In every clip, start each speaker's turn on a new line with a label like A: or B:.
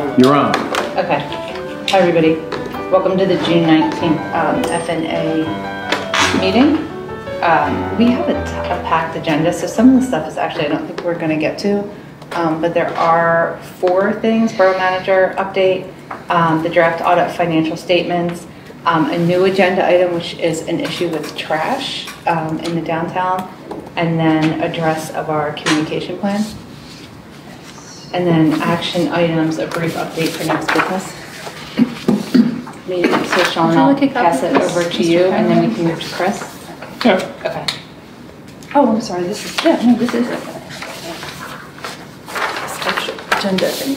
A: You're on.
B: Okay. Hi, everybody. Welcome to the June 19th FNA meeting. We have a packed agenda, so some of the stuff is actually I don't think we're going to get to, but there are 4 things: Borough Manager update, the draft audit financial statements, a new agenda item, which is an issue with trash in the downtown, and then address of our communication plan. And then action items, a brief update for next business. Maybe, so Sean, I'll pass it over to you, and then we can move to Chris.
A: Yeah.
B: Okay. Oh, I'm sorry, this is, yeah, no, this is it. Special agenda thing.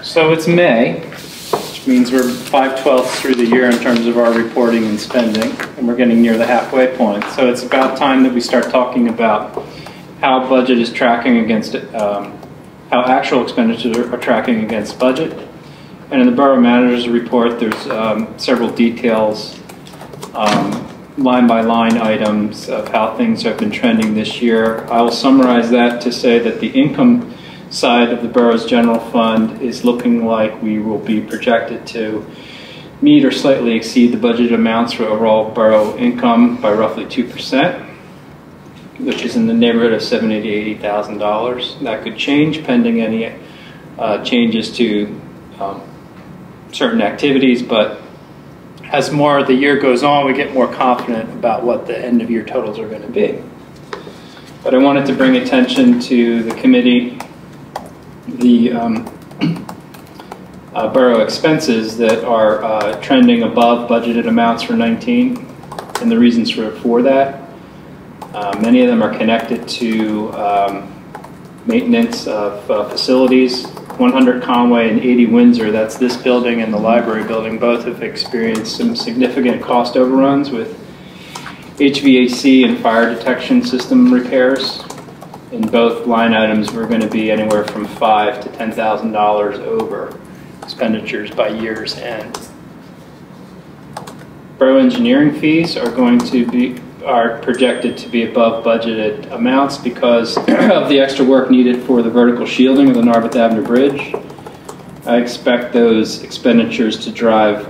A: So it's May, which means we're 5/12 through the year in terms of our reporting and spending, and we're getting near the halfway point. So it's about time that we start talking about how budget is tracking against it, how actual expenditures are tracking against budget. And in the Borough Manager's report, there's several details, line by line items of how things have been trending this year. I will summarize that to say that the income side of the borough's general fund is looking like we will be projected to meet or slightly exceed the budgeted amounts for overall borough income by roughly 2%. Which is in the neighborhood of $70,000 to $80,000. That could change pending any changes to certain activities, but as more of the year goes on, we get more confident about what the end of year totals are going to be. But I wanted to bring attention to the committee, the borough expenses that are trending above budgeted amounts for 19, and the reasons for that. Many of them are connected to maintenance of facilities. 100 Conway and 80 Windsor, that's this building and the library building, both have experienced some significant cost overruns with HVAC and fire detection system repairs. In both line items, we're going to be anywhere from $5,000 to $10,000 over expenditures by year's end. Borough engineering fees are projected to be above budgeted amounts because of the extra work needed for the vertical shielding of the Narberth Avenue Bridge. I expect those expenditures to drive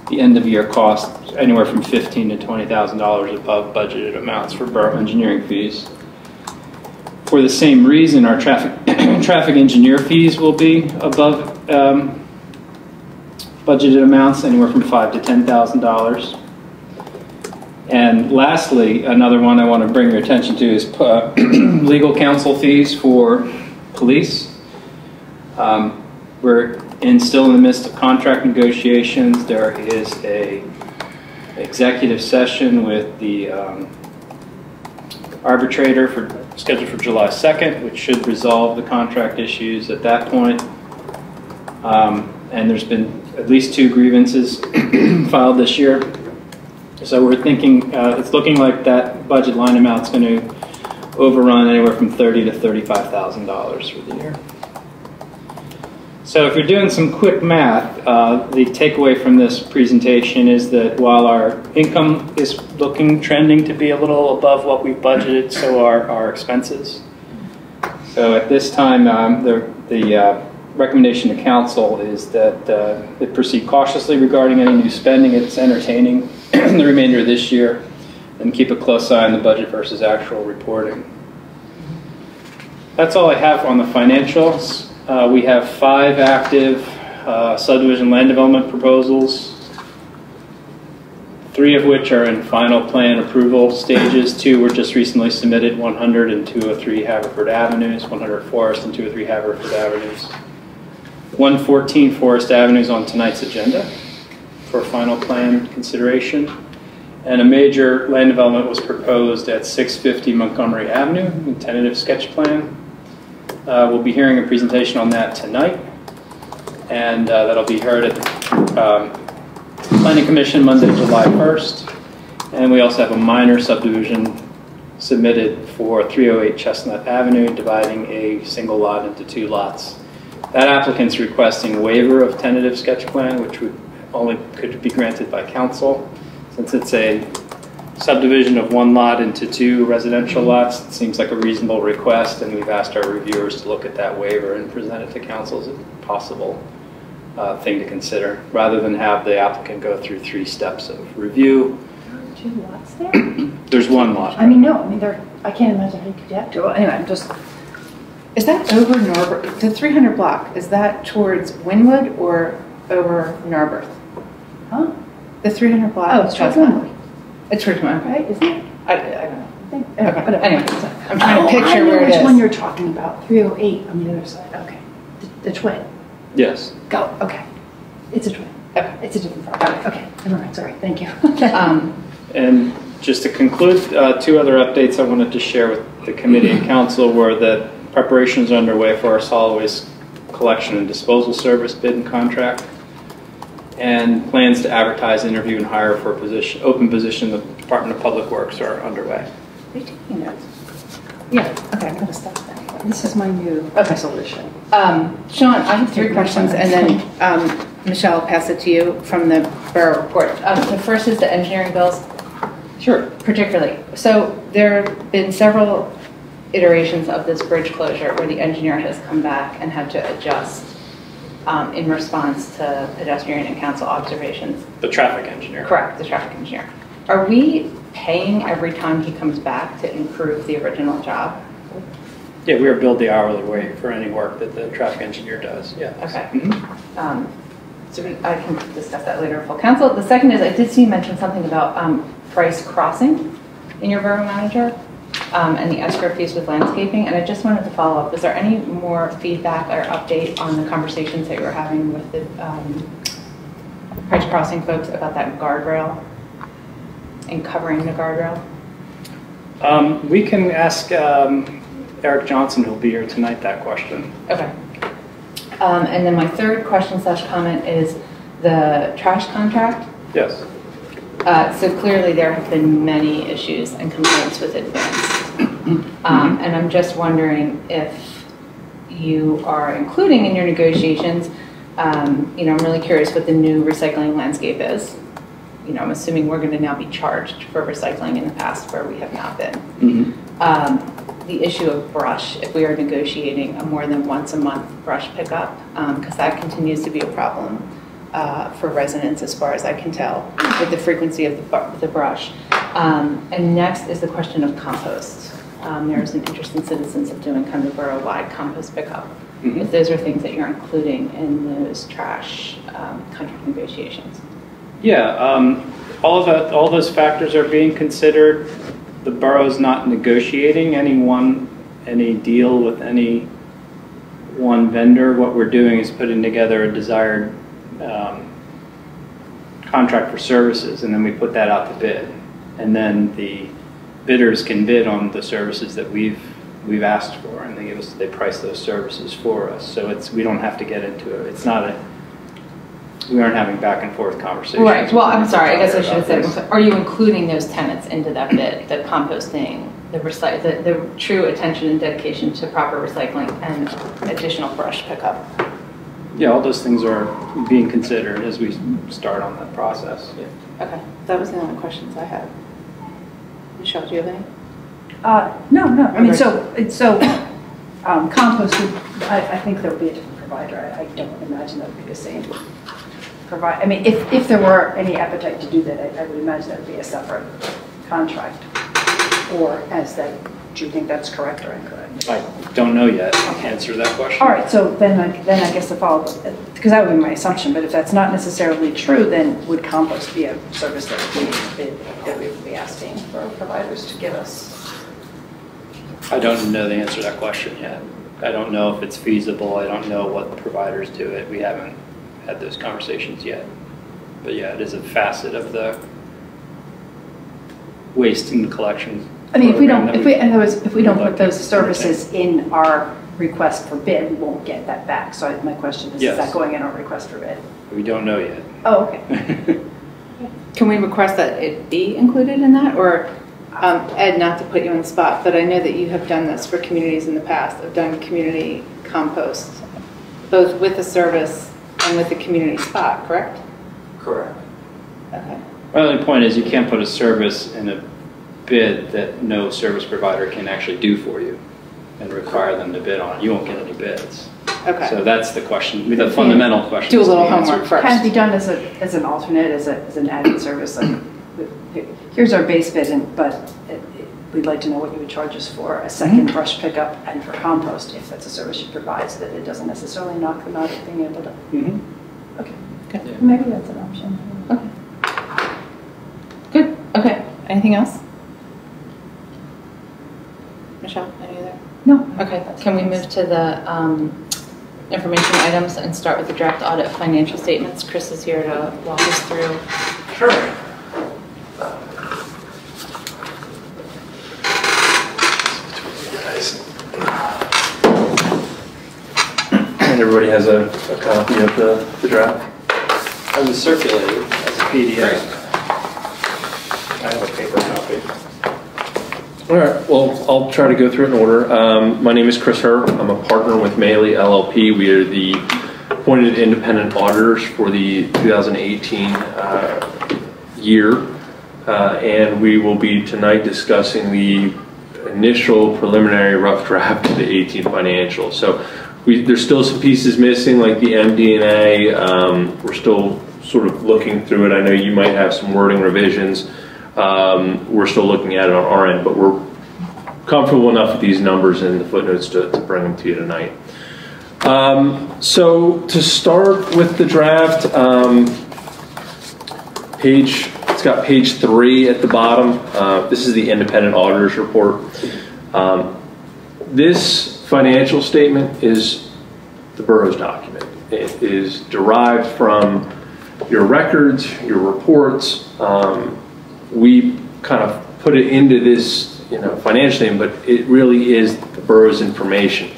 A: the end of year cost anywhere from $15,000 to $20,000 above budgeted amounts for borough engineering fees. For the same reason, our traffic engineer fees will be above budgeted amounts, anywhere from $5,000 to $10,000. And lastly, another one I want to bring your attention to is legal counsel fees for police. We're still in the midst of contract negotiations. There is an executive session with the arbitrator scheduled for July 2nd, which should resolve the contract issues at that point. And there's been at least 2 grievances filed this year. So we're thinking, it's looking like that budget line amount is going to overrun anywhere from $30,000 to $35,000 for the year. So if you're doing some quick math, the takeaway from this presentation is that while our income is trending to be a little above what we've budgeted, so are our expenses. So at this time, the recommendation to council is that it proceed cautiously regarding any new spending it's entertaining in the remainder of this year, and keep a close eye on the budget versus actual reporting. That's all I have on the financials. We have 5 active subdivision land development proposals, 3 of which are in final plan approval stages. 2 were just recently submitted, 100 and 203 Haverford Avenues, 100 Forest and 203 Haverford Avenues. 114 Forest Avenue is on tonight's agenda for final plan consideration. And a major land development was proposed at 650 Montgomery Avenue, a tentative sketch plan. We'll be hearing a presentation on that tonight, and that'll be heard at the Planning Commission Monday, July 1st. And we also have a minor subdivision submitted for 308 Chestnut Avenue, dividing a single lot into 2 lots. That applicant's requesting waiver of tentative sketch plan, which could be granted by council, since it's a subdivision of one lot into 2 residential lots. It seems like a reasonable request, and we've asked our reviewers to look at that waiver and present it to council as a possible thing to consider, rather than have the applicant go through 3 steps of review.
C: There are 2 lots there?
A: There's 1 lot.
C: I mean, no, I mean, I can't imagine how you could get to it. Anyway, I'm just,
B: Is that over Narberth? The 300 block, is that towards Wynwood or over Narberth?
C: huh?
B: The 300 block?
C: Oh, it's towards Wynwood,
B: It's towards Wynwood.
C: right, isn't it?
B: I don't know.
C: I think,
B: Okay,
C: whatever.
B: anyway, I'm trying to picture where it
C: I know which one
B: is.
C: you're talking about, 308 on the other side, okay. The twin.
A: Yes.
C: Go, okay. It's a twin.
B: Okay.
C: It's a different property. Okay, never mind, sorry, thank you.
A: And just to conclude, 2 other updates I wanted to share with the committee and council were that preparations are underway for our solid waste collection and disposal service bid and contract, and plans to advertise, interview, and hire for a open position in the Department of Public Works are underway.
B: Are you taking notes?
C: Yeah, okay, I'm gonna stop that. This is my new resolution.
B: Sean, I have 3 questions, and then Michelle, I'll pass it to you from the Borough report. The first is the engineering bills.
A: Sure.
B: Particularly. So there have been several iterations of this bridge closure where the engineer has come back and had to adjust in response to pedestrian and council observations.
A: The traffic engineer.
B: Correct, the traffic engineer. Are we paying every time he comes back to improve the original job?
A: Yeah, we are billed the hourly rate for any work that the traffic engineer does, yeah.
B: Okay.
A: Mhm.
B: So I can discuss that later with full council. The second is, I did see you mention something about price crossing in your borough manager and the escrow fees with landscaping, and I just wanted to follow up. Is there any more feedback or update on the conversations that you were having with the price crossing folks about that guardrail and covering the guardrail?
A: We can ask Eric Johnson, who'll be here tonight, that question.
B: Okay. And then my third question slash comment is the trash contract.
A: Yes.
B: So clearly there have been many issues and complaints with Advance. And I'm just wondering if you are including in your negotiations, I'm really curious what the new recycling landscape is. I'm assuming we're going to now be charged for recycling in the past where we have not been. The issue of brush, if we are negotiating a more than once a month brush pickup, because that continues to be a problem for residents as far as I can tell with the frequency of the brush. And next is the question of compost. There's an interest in citizens of doing kind of borough-wide compost pickup. If those are things that you're including in those trash contract negotiations.
A: Yeah, all those factors are being considered. The borough's not negotiating any deal with any one vendor. What we're doing is putting together a desired contract for services, and then we put that out to bid. And then the bidders can bid on the services that we've asked for, and they price those services for us. So we don't have to get into it. It's not we aren't having back and forth conversations.
B: Right. Well, I'm sorry. I guess I should have said, are you including those tenants into that bid? The composting, the true attention and dedication to proper recycling and additional brush pickup?
A: Yeah, all those things are being considered as we start on that process. Yeah.
B: Okay. That was the only questions I had. Michelle, do you have any?
C: No. I mean, so compost, I think there would be a different provider. I don't imagine that would be the same provider. I mean, if there were any appetite to do that, I would imagine that would be a separate contract. Or do you think that's correct or incorrect?
A: I don't know yet. I'll answer that question.
C: All right, so then I guess the follow-up, because that would be my assumption, but if that's not necessarily true, then would compost be a service that we would be asking for providers to give us?
A: I don't know the answer to that question yet. I don't know if it's feasible. I don't know what providers do it. We haven't had those conversations yet. But yeah, it is a facet of the waste and collection.
C: I mean, if we don't put those services in our request for bid, we won't get that back. So my question is,
A: yes.
C: Is that going in our request for bid?
A: We don't know yet.
C: Oh, okay.
B: Can we request that it be included in that? Or, Ed, not to put you on the spot, but I know that you have done this for communities in the past. I've done community compost, both with the service and with the community spot, correct?
A: Correct.
B: Okay.
A: My only point is you can't put a service in a bid that no service provider can actually do for you and require them to bid on. You won't get any bids.
B: Okay.
A: So that's the question, the fundamental question.
B: Do a
A: is to
B: little
A: be answered.
B: homework first.
C: Can it be done as an alternate, as an added service? Like, here's our base bid, but we'd like to know what you would charge us for a second brush pickup and for compost, if that's a service you provide, so that it doesn't necessarily knock them out of being able to. Okay.
B: Good.
A: Yeah.
C: Maybe that's an option.
B: Okay. Good. Okay. Anything else? Michelle, any other?
C: No.
B: Okay. Can we move to the information items and start with the draft audit of financial statements? Chris is here to walk us through.
D: Sure. And everybody has a copy of the draft.
A: I was circulated as a PDF.
D: I have a paper copy. All right, well, I'll try to go through it in order. My name is Chris Herb. I'm a partner with Maley LLP. We are the appointed independent auditors for the 2018 year. And we will be tonight discussing the initial preliminary rough draft of the 18 financials. So there's still some pieces missing, like the MD&A. We're still sort of looking through it. I know you might have some wording revisions. We're still looking at it on our end, but we're comfortable enough with these numbers and the footnotes to bring them to you tonight. So to start with the draft, it's got page 3 at the bottom. This is the independent auditor's report. This financial statement is the borough's document. It is derived from your records, your reports. We kind of put it into this, financial statement, but it really is the borough's information.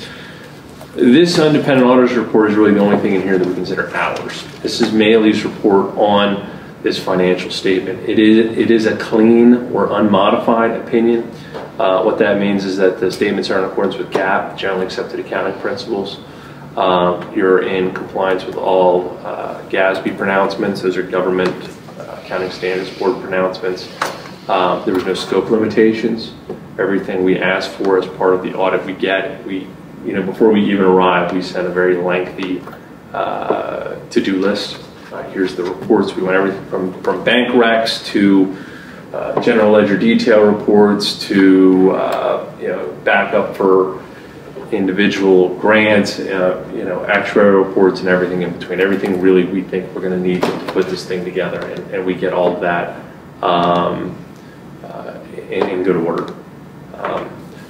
D: This independent auditor's report is really the only thing in here that we consider ours. This is Maley's report on this financial statement. It is a clean or unmodified opinion. What that means is that the statements are in accordance with GAAP, generally accepted accounting principles. You're in compliance with all GASB pronouncements. Those are government accounting standards board pronouncements. There was no scope limitations. Everything we asked for as part of the audit we get, before we even arrive, we sent a very lengthy to-do list. Here's the reports. We went everything from bank recs to general ledger detail reports to backup for individual grants, actuarial reports and everything in between. Everything really we think we're going to need to put this thing together, and we get all of that in good order.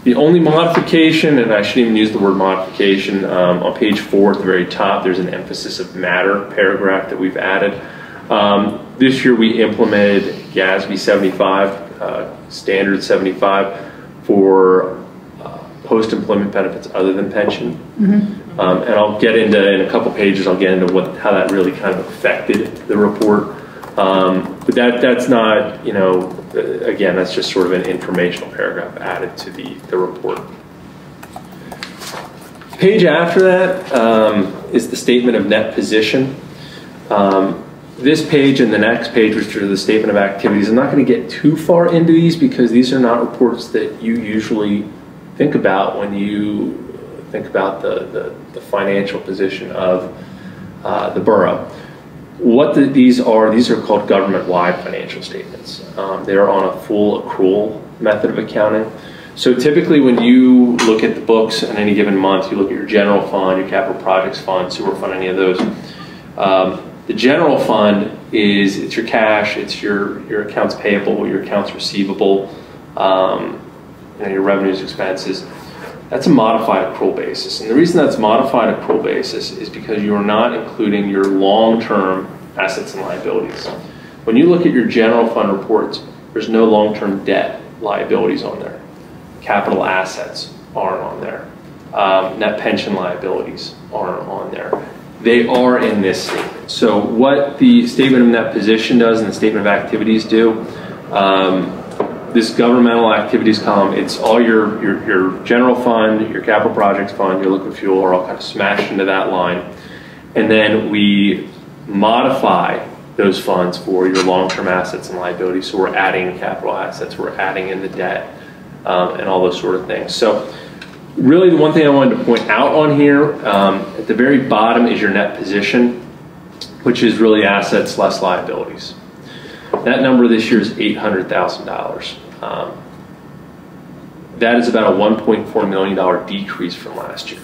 D: The only modification, and I shouldn't even use the word modification, on page 4 at the very top, there's an emphasis of matter paragraph that we've added. This year we implemented GASB 75, Standard 75 for post-employment benefits other than pension. And I'll get into, in a couple pages, I'll get into how that really kind of affected the report. But that's not, again, that's just sort of an informational paragraph added to the report. Page after that is the statement of net position. This page and the next page, which are the statement of activities, I'm not going to get too far into these because these are not reports that you usually think about when you think about the financial position of the borough. What these are called government-wide financial statements. They are on a full accrual method of accounting. So typically when you look at the books in any given month, you look at your general fund, your capital projects fund, sewer fund, any of those. The general fund it's your cash, it's your accounts payable, your accounts receivable, your revenues, expenses. That's a modified accrual basis. And the reason that's modified accrual basis is because you are not including your long-term assets and liabilities. When you look at your general fund reports, there's no long-term debt liabilities on there. Capital assets aren't on there. Net pension liabilities aren't on there. They are in this statement. So what the statement of net position does and the statement of activities do, this governmental activities column, it's all your general fund, your capital projects fund, your liquid fuel are all kind of smashed into that line. And then we modify those funds for your long-term assets and liabilities. So we're adding capital assets, we're adding in the debt, and all those sort of things. So really the one thing I wanted to point out on here, at the very bottom is your net position, which is really assets less liabilities. That number this year is $800,000. That is about a $1.4 million decrease from last year.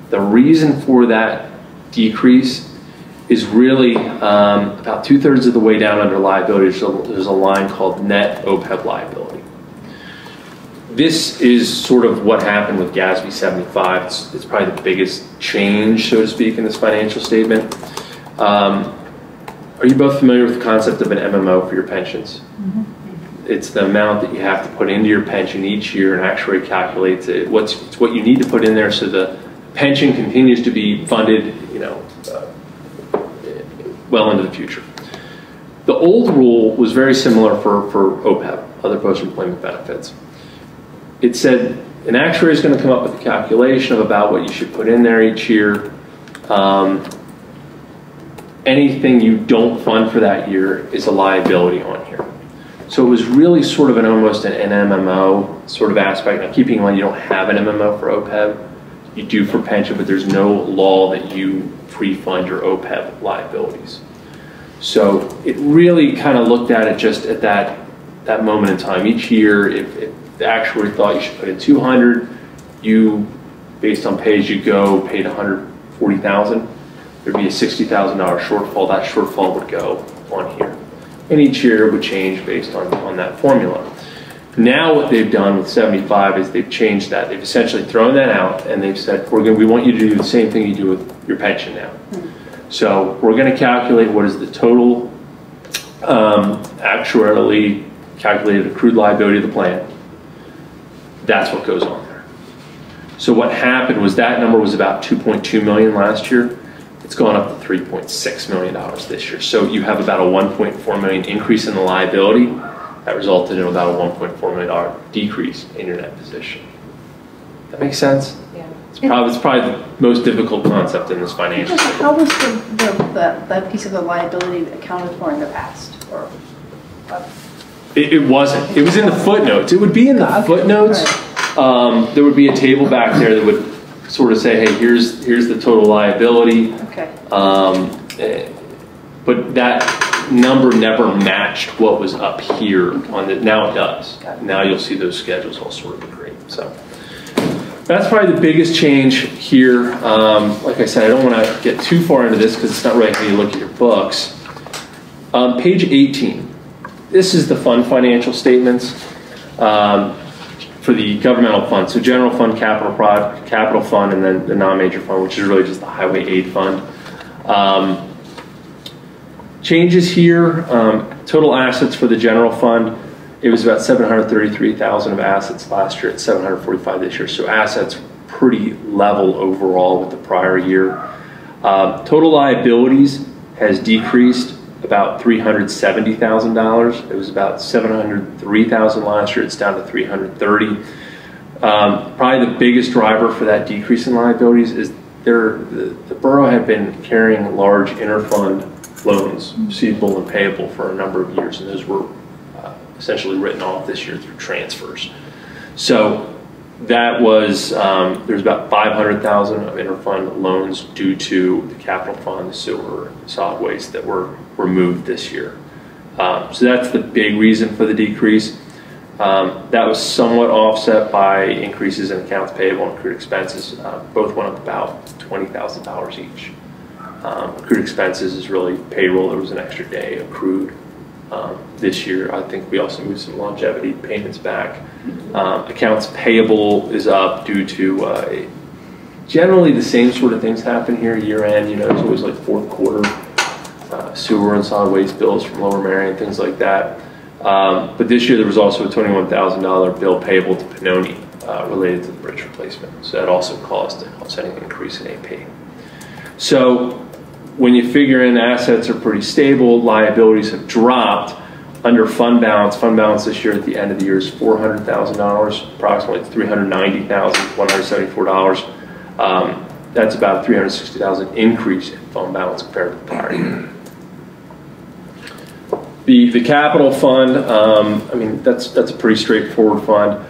D: The reason for that decrease is really about 2/3 of the way down under liabilities. There's a line called net OPEB liability. This is sort of what happened with GASB 75. It's probably the biggest change, so to speak, in this financial statement. Are you both familiar with the concept of an MMO for your pensions? Mm-hmm. It's the amount that you have to put into your pension each year, and actuary calculates it. It's what you need to put in there so the pension continues to be funded, well into the future. The old rule was very similar for OPEB, other post-employment benefits. It said an actuary is going to come up with a calculation of about what you should put in there each year. Anything you don't fund for that year is a liability on here. So it was really sort of almost an MMO sort of aspect. Now, keeping in mind you don't have an MMO for OPEB, you do for pension, but there's no law that you pre-fund your OPEB liabilities. So it really kind of looked at it just at that moment in time. Each year, if the actuary thought you should put in 200, you, based on pay-as-you-go, paid 140,000. There'd be a $60,000 shortfall. That shortfall would go on here. And each year it would change based on that formula. Now what they've done with 75 is they've changed that. They've essentially thrown that out and they've said, we want you to do the same thing you do with your pension now. So we're going to calculate what is the total actuarially calculated accrued liability of the plan. That's what goes on there. So what happened was that number was about 2.2 million last year. It's gone up to $3.6 million this year. So you have about a 1.4 million increase in the liability. That resulted in about a $1.4 million decrease in your net position. That makes sense?
B: Yeah.
D: It's probably the most difficult concept in this financial statement.
C: How was that piece of the liability accounted for in the past? Or,
D: It wasn't. It was in the footnotes. It would be in the footnotes. Right. There would be a table back there that would sort of say, hey, here's the total liability.
C: Okay.
D: But that number never matched what was up here on the, now it does. Now you'll see those schedules all sort of agree. So that's probably the biggest change here. Like I said, I don't want to get too far into this because it's not really how you look at your books. Page 18. This is the fund financial statements for the governmental fund. So general fund, capital fund, and then the non-major fund, which is really just the highway aid fund. Changes here, total assets for the general fund, it was about 733,000 of assets last year. It's 745 this year. So assets pretty level overall with the prior year. Total liabilities has decreased about $370,000. It was about $703,000 last year. It's down to $330,000. Probably the biggest driver for that decrease in liabilities is the borough had been carrying large interfund loans, receivable and payable, for a number of years, and those were essentially written off this year through transfers. So that was, there's about $500,000 of interfund loans due to the capital fund, sewer, solid waste that were removed this year. So that's the big reason for the decrease. That was somewhat offset by increases in accounts payable and accrued expenses. Both went up about $20,000 each. Accrued expenses is really payroll. There was an extra day accrued this year. I think we also moved some longevity payments back. Accounts payable is up due to generally the same sort of things happen here year end. You know, it's always like fourth quarter sewer and solid waste bills from Lower Marion, things like that. But this year there was also a $21,000 bill payable to Pannoni related to the bridge replacement. So that also caused an offsetting increase in AP. So when you figure in assets are pretty stable, liabilities have dropped. Under fund balance this year at the end of the year is $400,000, approximately $390,174. That's about a $360,000 increase in fund balance compared to the prior year. The capital fund, I mean, that's a pretty straightforward fund.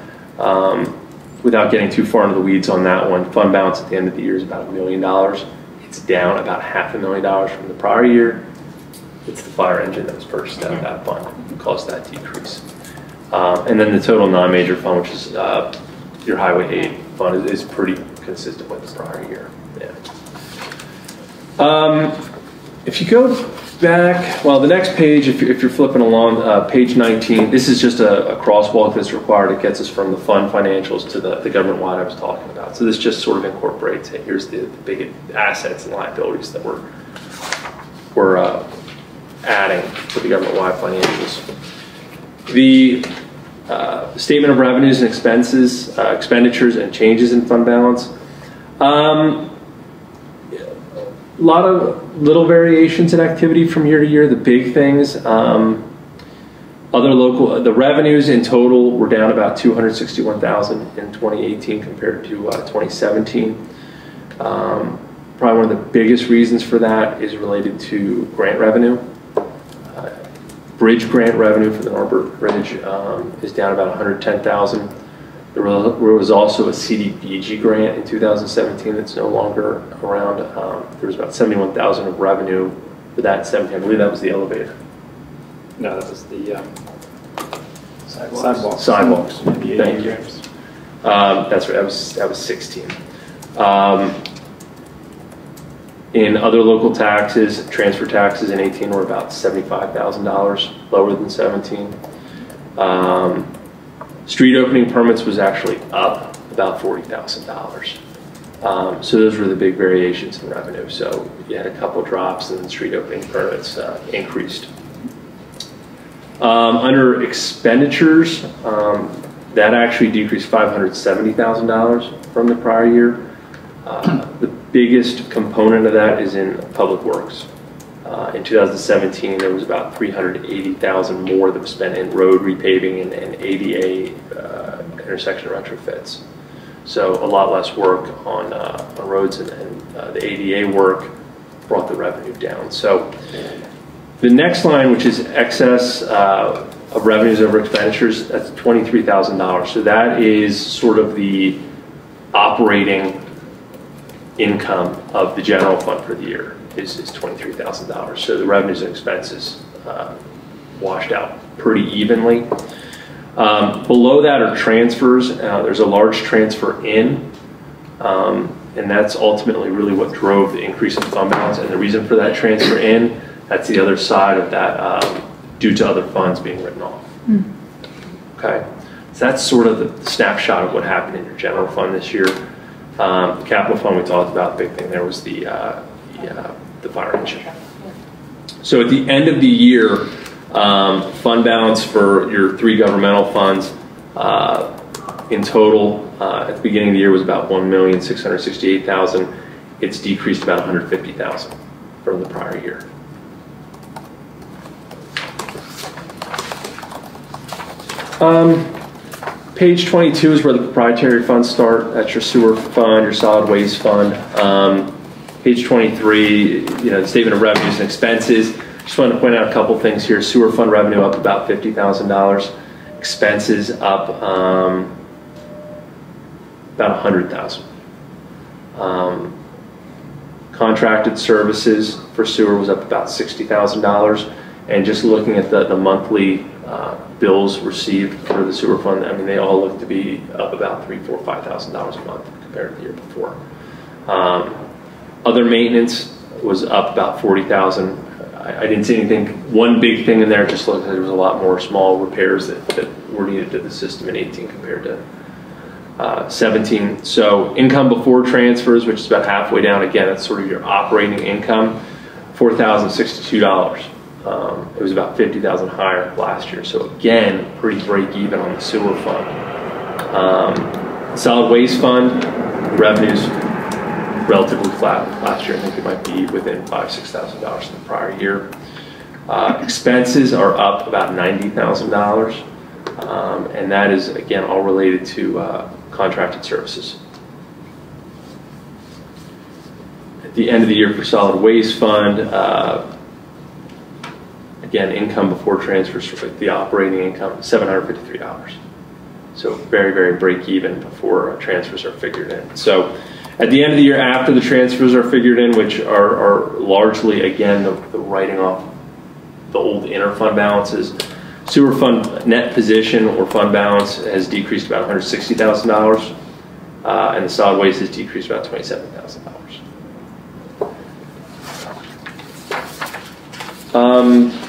D: Without getting too far into the weeds on that one, fund balance at the end of the year is about $1 million. It's down about $500,000 from the prior year. It's the fire engine that was purchased out of that fund that caused that decrease. And then the total non-major fund, which is your highway aid fund, is pretty consistent with the prior year. Yeah. If you go back, well, the next page, if you're flipping along, page 19, this is just a crosswalk that's required. It gets us from the fund financials to the government-wide I was talking about. So this just sort of incorporates it. Here's the big assets and liabilities that we're adding to the government-wide financials. The statement of revenues and expenses, expenditures and changes in fund balance. A lot of little variations in activity from year to year. The big things, the revenues in total were down about $261,000 in 2018 compared to 2017. Probably one of the biggest reasons for that is related to grant revenue. Bridge grant revenue for the Norbert Bridge is down about $110,000. There was also a CDBG grant in 2017 that's no longer around. There was about $71,000 of revenue for that 17. I believe that was the elevator.
A: No, that was the
D: Sidewalks.
A: The
D: Thank you. That's right. That was 16. In other local taxes, transfer taxes in 18 were about $75,000 lower than 17. Street opening permits was actually up about $40,000. So those were the big variations in revenue. So you had a couple drops and then street opening permits increased. Under expenditures, that actually decreased $570,000 from the prior year. The biggest component of that is in public works. In 2017, there was about $380,000 more that was spent in road repaving and ADA intersection retrofits. So a lot less work on roads, and the ADA work brought the revenue down. So the next line, which is excess of revenues over expenditures, that's $23,000. So that is sort of the operating income of the general fund for the year is $23,000. So the revenues and expenses washed out pretty evenly. Below that are transfers. There's a large transfer in, and that's ultimately really what drove the increase in fund balance. And the reason for that transfer in, that's the other side of that, due to other funds being written off. Okay, so that's sort of the snapshot of what happened in your general fund this year. The capital fund we talked about, the big thing there was the fire engine. So at the end of the year, fund balance for your three governmental funds in total at the beginning of the year was about $1,668,000. It's decreased about $150,000 from the prior year. Page 22 is where the proprietary funds start. That's your sewer fund, your solid waste fund. Page 23, the statement of revenues and expenses. Just wanted to point out a couple things here. Sewer fund revenue up about $50,000. Expenses up about $100,000. Contracted services for sewer was up about $60,000. And just looking at the monthly bills received for the sewer fund, I mean, they all look to be up about $3,000, $4,000, $5,000 a month compared to the year before. Other maintenance was up about $40,000. I didn't see anything, one big thing in there, just looked like there was a lot more small repairs that were needed to the system in 18 compared to 17. So income before transfers, which is about halfway down, again, that's sort of your operating income, $4,062. It was about $50,000 higher last year. So again, pretty break even on the sewer fund. Solid waste fund, revenues relatively flat last year. I think it might be within $5,000, $6,000 from the prior year. Expenses are up about $90,000. And that is, again, all related to contracted services. At the end of the year for solid waste fund, again, income before transfers, the operating income, $753. So very, very break even before transfers are figured in. So at the end of the year, after the transfers are figured in, which are largely, again, the writing off the old inter-fund balances, sewer fund net position or fund balance has decreased about $160,000, and the solid waste has decreased about $27,000.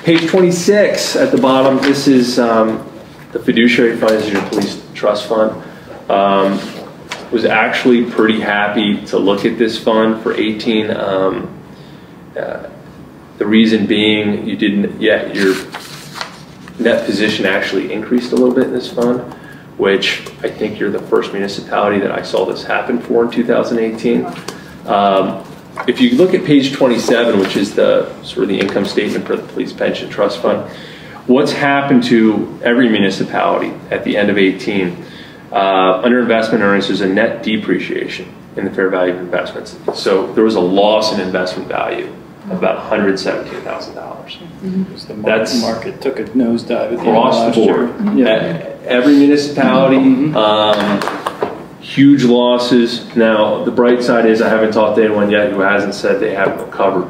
D: Page 26 at the bottom, this is the fiduciary fund, this is your police trust fund. Was actually pretty happy to look at this fund for 18. The reason being you didn't yet, your net position actually increased a little bit in this fund, which I think you're the first municipality that I saw this happen for in 2018. If you look at page 27, which is the sort of the income statement for the police pension trust fund, what's happened to every municipality at the end of 18, under investment earnings, there's a net depreciation in the fair value of investments. So there was a loss in investment value of about $117,000.
A: The market took a nosedive at the
D: across the board. Every municipality, huge losses. Now, the bright side is I haven't talked to anyone yet who hasn't said they haven't recovered.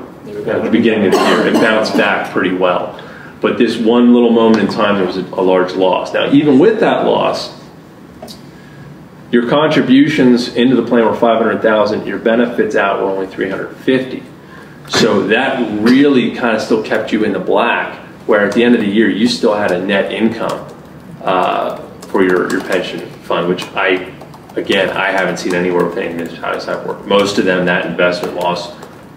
D: At the beginning of the year, it bounced back pretty well. But this one little moment in time, there was a large loss. Now, even with that loss, your contributions into the plan were $500,000. Your benefits out were only $350,000. So that really kind of still kept you in the black, where at the end of the year, you still had a net income for your pension fund, which I haven't seen anywhere with any municipalities that work. Most of them, that investment loss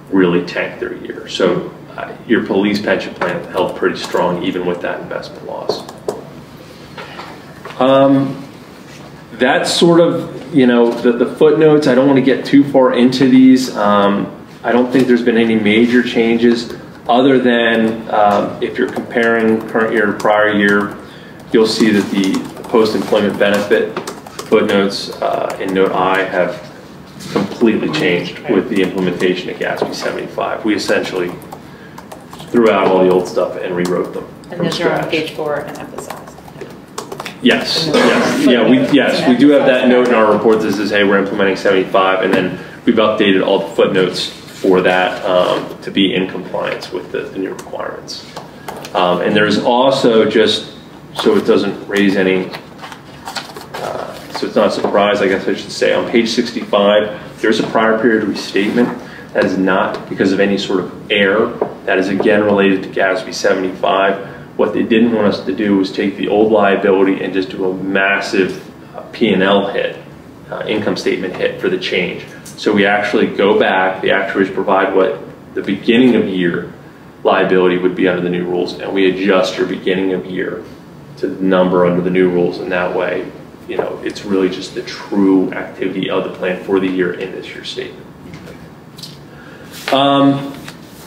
D: really tanked their year. So your police pension plan held pretty strong even with that investment loss. That's sort of, the footnotes. I don't want to get too far into these. I don't think there's been any major changes other than if you're comparing current year to prior year, you'll see that the post-employment benefit footnotes in note I have completely changed with the implementation of GASB 75. We essentially threw out all the old stuff and rewrote them.
B: And those are on page 4 and emphasized.
D: Yes, we do have that note in our report that says, hey, we're implementing 75, and then we've updated all the footnotes for that to be in compliance with the new requirements. And there's also, just so it doesn't raise any, so it's not a surprise, I guess I should say, on page 65, there's a prior period restatement that is not because of any sort of error. That is again related to GASB 75. What they didn't want us to do was take the old liability and just do a massive P&L hit, income statement hit for the change. So we actually go back, the actuaries provide what the beginning of year liability would be under the new rules, and we adjust your beginning of year to the number under the new rules, and that way, it's really just the true activity of the plan for the year in this year's statement.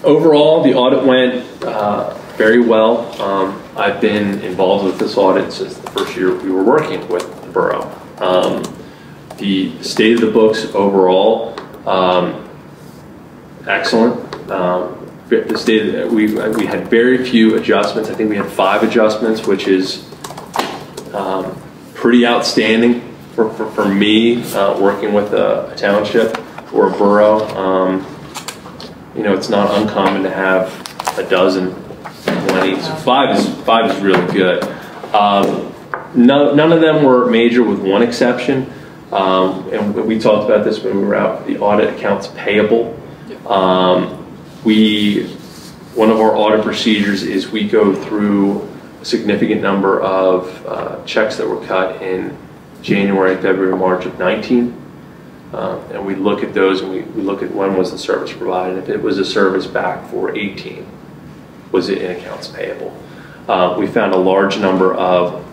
D: Overall, the audit went very well. I've been involved with this audit since the first year we were working with the borough. The state of the books overall, excellent. The state we had very few adjustments. I think we had 5 adjustments, which is pretty outstanding for me working with a township or a borough. It's not uncommon to have a dozen, 20. So 5 is really good. None of them were major, with one exception. And we talked about this when we were out. The audit accounts payable. One of our audit procedures is we go through a significant number of checks that were cut in January, February, March of 19. And we look at those, and we look at when was the service provided. If it was a service back for 18, was it in accounts payable? We found a large number of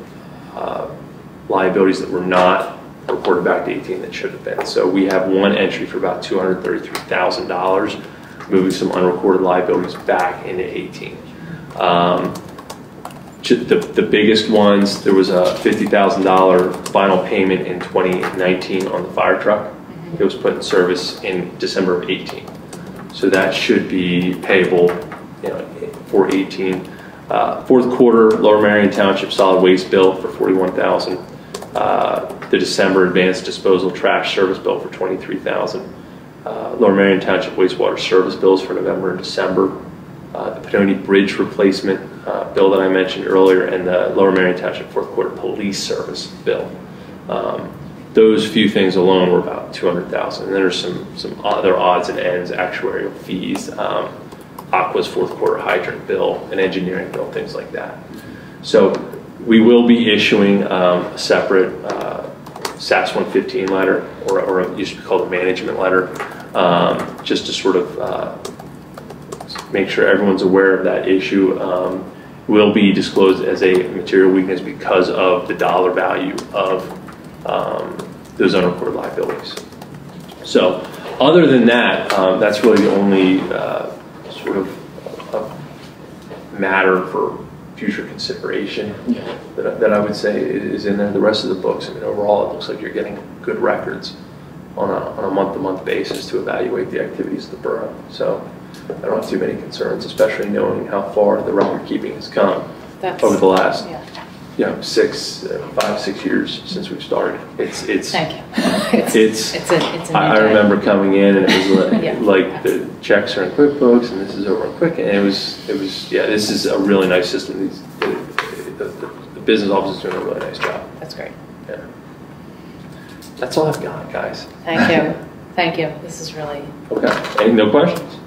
D: liabilities that were not reported back to 18 that should have been. So we have one entry for about $233,000, moving some unrecorded liabilities back into 18. The biggest ones, there was a $50,000 final payment in 2019 on the fire truck. It was put in service in December of 18. So that should be payable for 18. Fourth quarter, Lower Merion Township solid waste bill for $41,000. The December advanced disposal trash service bill for $23,000. Lower Merion Township wastewater service bills for November and December. The Pinoni Bridge replacement bill that I mentioned earlier, and the Lower Merion Township fourth quarter police service bill. Those few things alone were about $200,000. And then there's some other odds and ends, actuarial fees, Aqua's fourth quarter hydrant bill, an engineering bill, things like that. So we will be issuing a separate SAS 115 letter, or it used to be called a management letter, just to sort of make sure everyone's aware of that issue. Will be disclosed as a material weakness because of the dollar value of those unrecorded liabilities. So other than that, that's really the only sort of matter for future consideration that I would say is in there. The rest of the books, I mean, overall, it looks like you're getting good records on a month-to-month basis to evaluate the activities of the borough. So I don't have too many concerns, especially knowing how far the record keeping has come over the last 5, 6 years since we've started. It's
B: Thank you. It's a
D: I remember coming in and it was like the checks are in QuickBooks and this is over in Quick, and it was this is a really nice system. The business office is doing a really nice job.
B: That's great.
D: Yeah. That's all I've got, guys.
B: Thank you. Thank you. This is really
D: okay. Any no questions?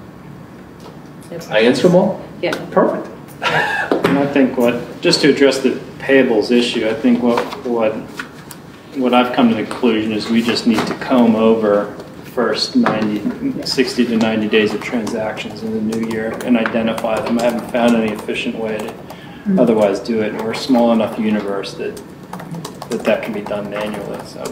D: I answered them all?
B: Yeah.
D: Perfect.
A: And I think just to address the payables issue, I think what I've come to the conclusion is we just need to comb over the first 60 to 90 days of transactions in the new year and identify them. I haven't found any efficient way to otherwise do it. And we're a small enough universe that can be done manually. So.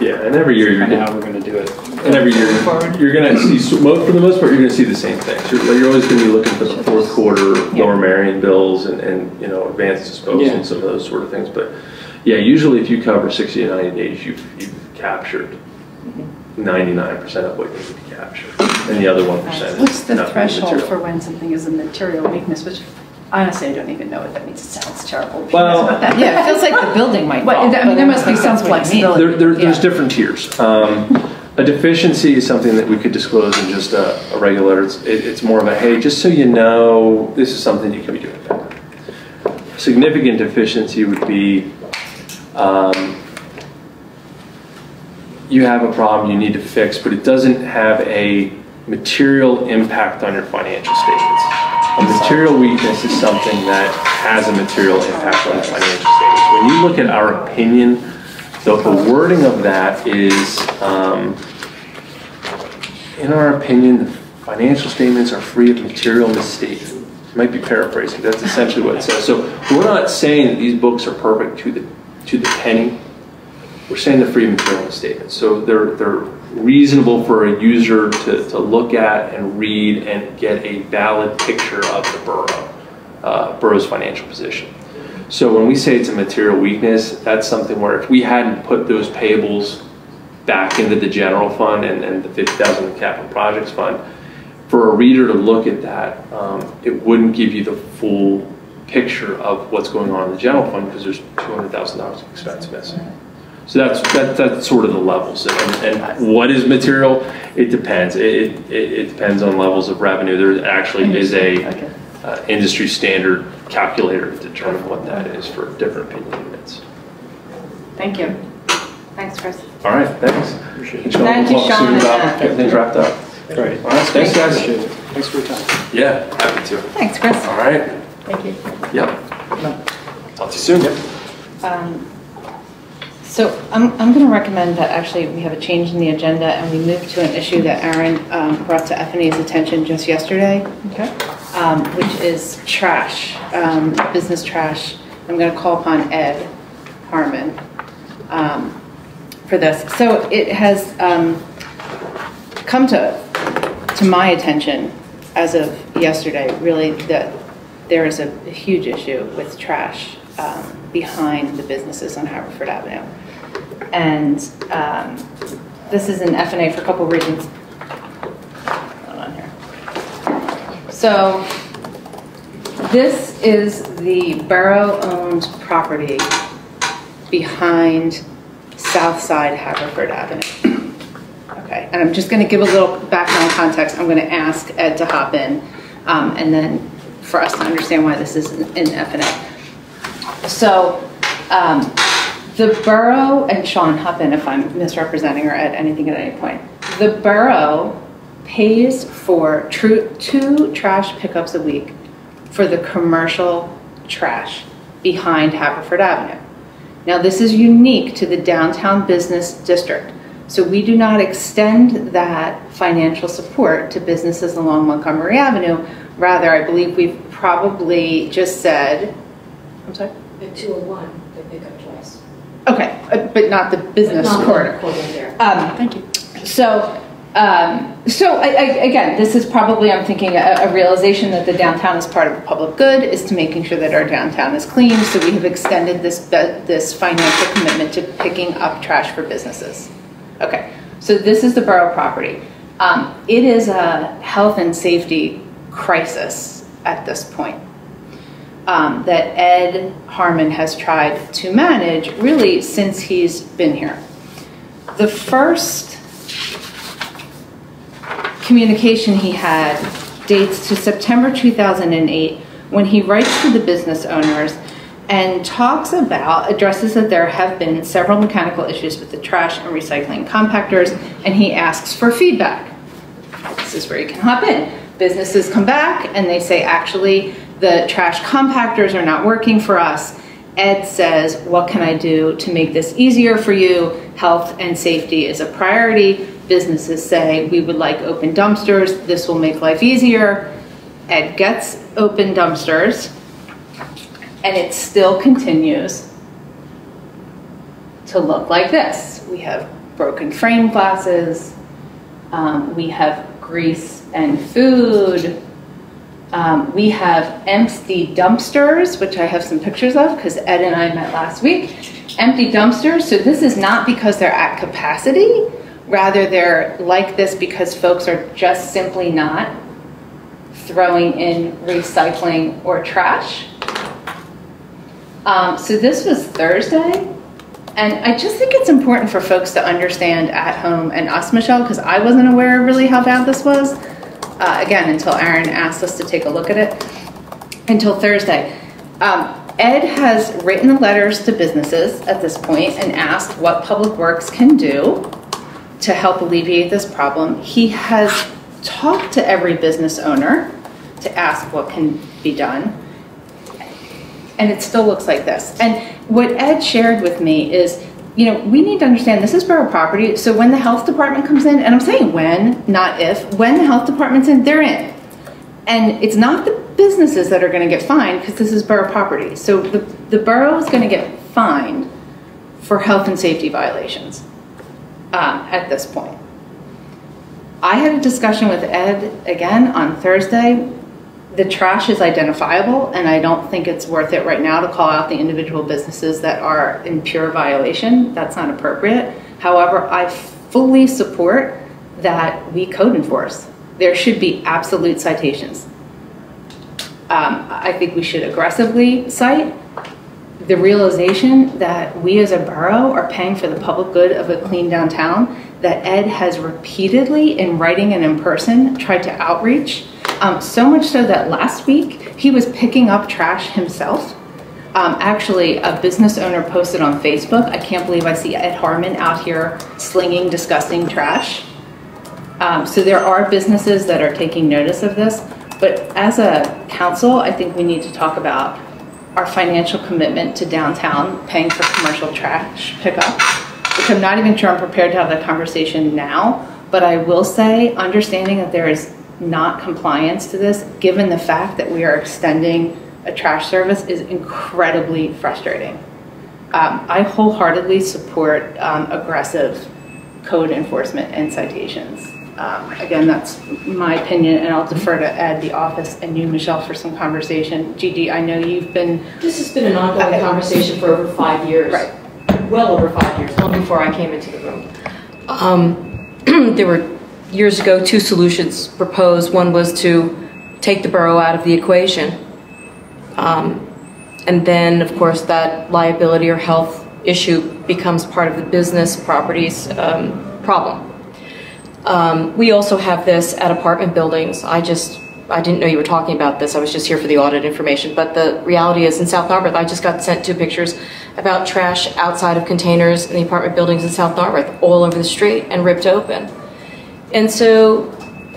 D: Yeah, and every year
A: how we're going to do it.
D: And every year you're going to see, for the most part, you're going to see the same things. You're always going to be looking for the fourth quarter Lower Merion bills and advanced disposal and some of those sort of things. But yeah, usually if you cover 60 to 90 days, you've captured 99% of what you need to capture, and the other 1%.
C: What's the threshold for when something is a material weakness? Which honestly, I don't even know what that means. It sounds terrible.
D: Well,
B: it feels like the building might fall.
C: I mean, there must be some flexibility.
D: There's different tiers. A deficiency is something that we could disclose in just a regular letter. It's more of a, hey, just so you know, this is something you can be doing better. Significant deficiency would be you have a problem you need to fix, but it doesn't have a material impact on your financial statements. A material weakness is something that has a material impact on the financial statements. When you look at our opinion, the wording of that is, in our opinion, the financial statements are free of material mistake. I might be paraphrasing. That's essentially what it says. So we're not saying that these books are perfect to the penny. We're saying they're free of material misstatements. So they're reasonable for a user to look at and read and get a valid picture of the borough's financial position. So when we say it's a material weakness, that's something where if we hadn't put those payables back into the general fund and the $50,000 capital projects fund, for a reader to look at that, it wouldn't give you the full picture of what's going on in the general fund because there's $200,000 of expense missing. So that's sort of the levels. And what is material? It depends. It depends on levels of revenue. There actually is a industry standard calculator to determine what that is for different opinion units.
B: Thank you. Thanks, Chris.
D: All right, thanks.
A: Appreciate it.
B: Thank you, Sean.
D: Everything's wrapped up.
A: Great.
D: All right, thanks, guys.
A: Thanks for your time.
D: Yeah, happy to.
B: Thanks, Chris.
D: All right.
C: Thank you.
D: Yep. Talk to you soon. Yep.
B: So I'm going to recommend that actually we have a change in the agenda and we move to an issue that Aaron brought to F&E's attention just yesterday, which is trash, business trash. I'm going to call upon Ed Harmon for this. So it has come to my attention as of yesterday, really, that there is a huge issue with trash behind the businesses on Haverford Avenue. And this is an F&A for a couple of reasons. Hold on here. So This is the borough-owned property behind Southside Haverford Avenue. Okay, and I'm just going to give a little background context. I'm going to ask Ed to hop in, and then for us to understand why this is in F&A. So, the borough, and Sean, hop in if I'm misrepresenting or Ed anything at any point. The borough pays for 2 trash pickups a week for the commercial trash behind Haverford Avenue. Now, this is unique to the downtown business district. So we do not extend that financial support to businesses along Montgomery Avenue. Rather, I believe we've probably just said, I'm sorry?
E: At 201, they pick up twice.
B: Okay, but not the business corridor.
C: Thank you.
B: Again, this is probably, I'm thinking, a realization that the downtown is part of the public good, is to making sure that our downtown is clean. So we have extended this financial commitment to picking up trash for businesses. Okay, so this is the borough property. It is a health and safety crisis at this point that Ed Harmon has tried to manage really since he's been here. The first communication he had dates to September 2008 when he writes to the business owners and addresses that there have been several mechanical issues with the trash and recycling compactors, and he asks for feedback. This is where you can hop in. Businesses come back and they say, actually, the trash compactors are not working for us. Ed says, what can I do to make this easier for you? Health and safety is a priority. Businesses say, we would like open dumpsters. This will make life easier. Ed gets open dumpsters, and it still continues to look like this. We have broken frame glasses. We have grease and food. We have empty dumpsters, which I have some pictures of because Ed and I met last week. Empty dumpsters, so this is not because they're at capacity. Rather, they're like this because folks are just simply not throwing in recycling or trash. So this was Thursday, and I just think it's important for folks to understand at home, and us, Michelle, because I wasn't aware really how bad this was, again, until Aaron asked us to take a look at it, until Thursday. Ed has written letters to businesses at this point and asked what Public Works can do to help alleviate this problem. He has talked to every business owner to ask what can be done, and it still looks like this. And what Ed shared with me is, we need to understand this is borough property, so when the health department comes in, and I'm saying when, not if, when the health department's in, they're in. And it's not the businesses that are gonna get fined because this is borough property. So the borough is gonna get fined for health and safety violations at this point. I had a discussion with Ed again on Thursday. The trash is identifiable, and I don't think it's worth it right now to call out the individual businesses that are in pure violation. That's not appropriate. However, I fully support that we code enforce. There should be absolute citations. I think we should aggressively cite. The realization that we as a borough are paying for the public good of a clean downtown, that Ed has repeatedly, in writing and in person, tried to outreach. So much so that last week he was picking up trash himself. Actually, a business owner posted on Facebook, I can't believe I see Ed Harmon out here slinging disgusting trash. So there are businesses that are taking notice of this, but as a council, I think we need to talk about our financial commitment to downtown paying for commercial trash pickup, which I'm not even sure I'm prepared to have that conversation now, but I will say, understanding that there is not compliance to this, given the fact that we are extending a trash service, is incredibly frustrating. I wholeheartedly support aggressive code enforcement and citations. Again, that's my opinion, and I'll defer to Ed, the office, and you, Michelle, for some conversation. Gigi, I know you've been...
E: This has been an ongoing conversation for over 5 years.
B: Right.
E: Well over 5 years, long before I came into the room. There were, years ago, 2 solutions proposed. One was to take the borough out of the equation, And then, of course, that liability or health issue becomes part of the business properties problem. We also have this at apartment buildings. I didn't know you were talking about this. I was just here for the audit information. But the reality is in South Narberth, I just got sent 2 pictures about trash outside of containers in the apartment buildings in South Narberth, all over the street and ripped open. And so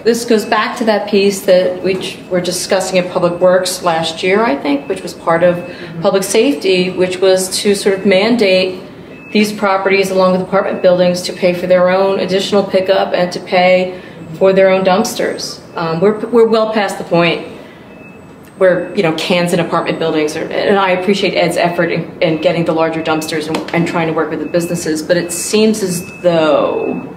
E: this goes back to that piece that we were discussing in Public Works last year, I think, which was part of public safety, which was to sort of mandate these properties along with apartment buildings to pay for their own additional pickup and to pay for their own dumpsters. We're well past the point where, you know, cans in apartment buildings are, and I appreciate Ed's effort in getting the larger dumpsters and trying to work with the businesses, but it seems as though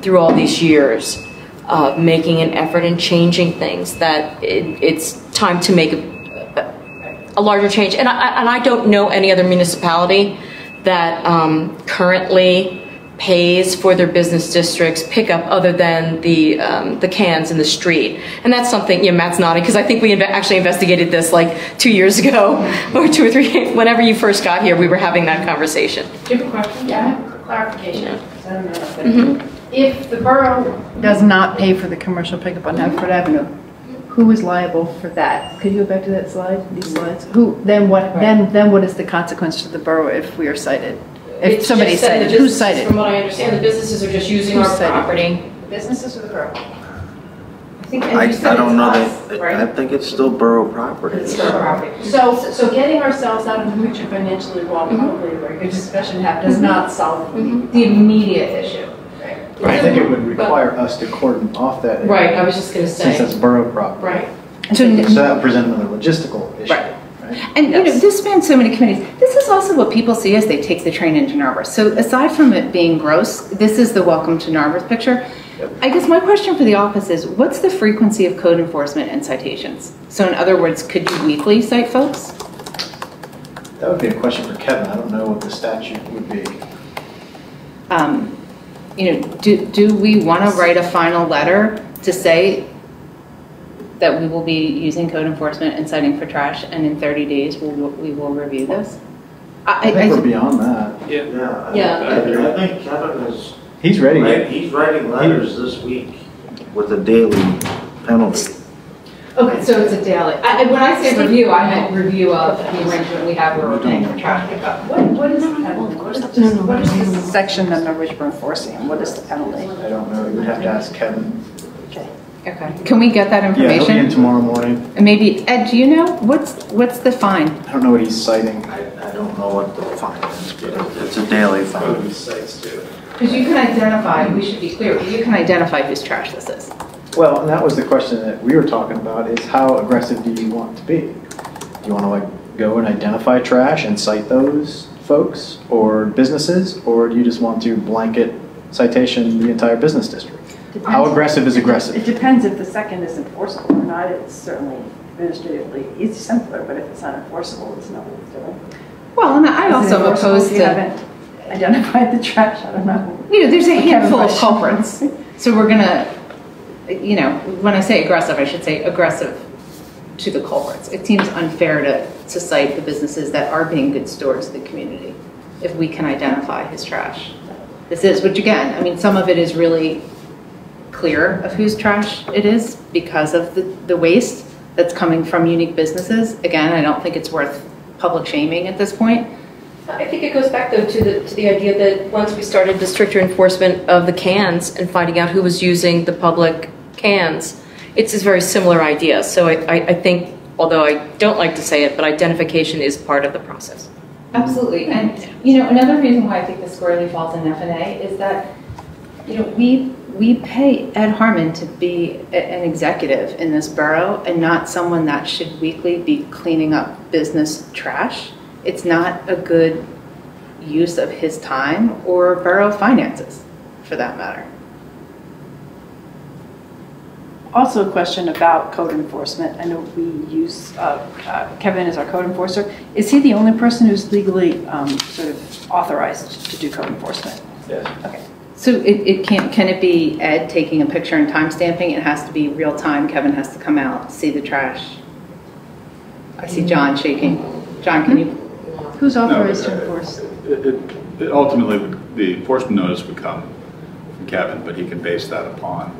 E: through all these years of making an effort and changing things that it's time to make a larger change. And I don't know any other municipality that currently pays for their business districts pickup other than the cans in the street. And that's something, you know, Matt's nodding, because I think we actually investigated this like 2 years ago, or 2 or 3, whenever you first got here, we were having that conversation.
C: Do you have a question? Yeah, clarification.
E: Yeah.
C: I don't know. If the borough does not pay for the commercial pickup on Hanford Avenue, who is liable for that? Could you go back to that slide, these slides? Who, then what, then what is the consequence to the borough if we are cited? If
E: It's
C: somebody's
E: just that the
C: cited, who's
E: businesses,
C: cited?
E: From what I understand, the businesses are just using
C: Who's
E: our
C: cited?
E: property.
C: Businesses or the borough?
B: I think, and
F: I
B: you said
F: don't know
B: it's us,
F: that,
B: right?
F: I think it's still borough property.
B: It's our property.
C: So getting ourselves out of the picture financially while probably a very good discussion have does not solve the immediate issue.
G: I think it would require us to cordon off that area.
E: Right, I was just going to
G: Since
E: say.
G: that's borough property.
E: Right.
G: So that would present another logistical issue.
C: Right.
G: Right?
B: And you know, this spans so many committees. This is also what people see as they take the train into Narberth. So aside from it being gross, this is the welcome to Narberth picture. I guess my question for the office is, what's the frequency of code enforcement and citations? So in other words, could you weekly cite folks?
G: That would be a question for Kevin. I don't know what the statute would be.
B: You know, do we want to write a final letter to say that we will be using code enforcement and citing for trash, and in 30 days we will review this?
G: I think we're beyond that.
E: Yeah.
F: I think Kevin is,
G: He's ready.
F: he's writing letters this week with a daily penalty.
B: Okay, so it's a daily. When I say review, I meant review of the arrangement we have where we're paying for trash pickup.
C: What is the penalty? What is the section number which we're enforcing? What is the penalty?
G: I don't know. You would have to ask Kevin.
B: Okay. Can we get that
G: Yeah, he'll be in
B: information?
G: tomorrow morning.
B: And maybe, Ed, do you know? What's the fine?
G: I don't know what he's citing.
F: I don't know what the fine is, but it's a daily fine.
B: Because you can identify, we should be clear, you can identify whose trash this is.
G: Well, and that was the question that we were talking about, is how aggressive do you want to be? Do you want to like go and identify trash and cite those folks or businesses, or do you just want to blanket citation the entire business district? How aggressive is aggressive?
C: It depends if the second is enforceable or not. It's certainly administratively, it's simpler, but if it's not enforceable, it's not worth doing.
B: Well, and I also am opposed
C: If you
B: to,
C: haven't identified the trash, I don't know.
B: you know, there's a
C: Kevin
B: handful of
C: question.
B: culprits. So we're gonna, you know, when I say aggressive, I should say aggressive to the culprits. It seems unfair to cite the businesses that are being good stewards of the community if we can identify his trash. This is, which again, I mean, some of it is really clear of whose trash it is because of the waste that's coming from unique businesses. Again, I don't think it's worth public shaming at this point.
E: I think it goes back though to the idea that once we started the stricter enforcement of the cans and finding out who was using the public cans, it's a very similar idea. So I think, although I don't like to say it, but identification is part of the process.
B: Absolutely. And, you know, another reason why I think this squarely falls in F&A is that, you know, we pay Ed Harmon to be an executive in this borough and not someone that should weekly be cleaning up business trash. It's not a good use of his time or borough finances, for that matter.
C: Also a question about code enforcement. I know we use, Kevin as our code enforcer. Is he the only person who's legally sort of authorized to do code enforcement?
G: Yes.
C: Okay.
B: So can it be Ed taking a picture and time stamping? It has to be real time. Kevin has to come out, see the trash. I see John shaking. John, can you?
C: Who's authorized to enforce?
H: Ultimately, the enforcement notice would come from Kevin, but he can base that upon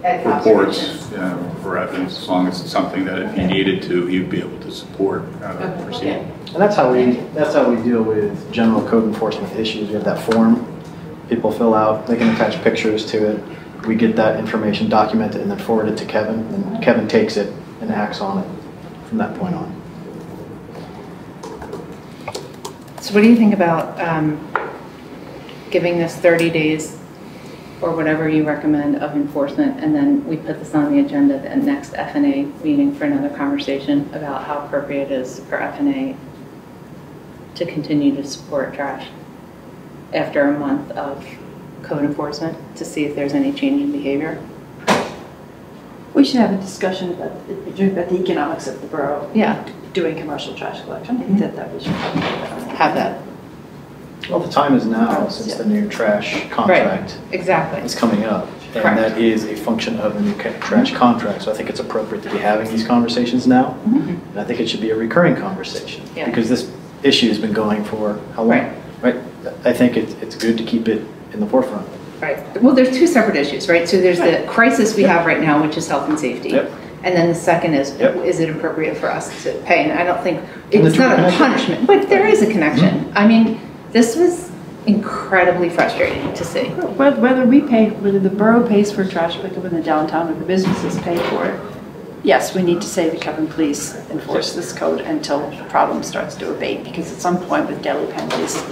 H: reports, or evidence, as long as it's something that if he needed to, he'd be able to support proceeding.
G: And that's how we deal with general code enforcement issues. We have that form people fill out, they can attach pictures to it. We get that information documented and then forward it to Kevin, and Kevin takes it and acts on it from that point on.
B: So what do you think about giving this 30 days or whatever you recommend of enforcement, and then we put this on the agenda at the next F&A meeting for another conversation about how appropriate it is for F&A to continue to support trash after a month of code enforcement to see if there's any change in behavior?
C: We should have a discussion about the economics of the borough.
B: Yeah.
C: Doing commercial trash collection. I think that we should
B: have that.
G: Well, the time is now since the new trash contract
B: Exactly.
G: is coming up. And that is a function of the new trash contract. So I think it's appropriate to be having these conversations now. And I think it should be a recurring conversation because this issue has been going for how long? Right. I think it's good to keep it in the forefront.
B: Right. Well, there's two separate issues, right? So there's the crisis we have right now, which is health and safety. And then the second is it appropriate for us to pay? And I don't think, it's not a punishment, but there is a connection. I mean, this was incredibly frustrating to see.
C: Whether the borough pays for trash pickup in the downtown or the businesses pay for it, yes, we need to say to Kevin, please enforce this code until the problem starts to abate, because at some point with daily penalties,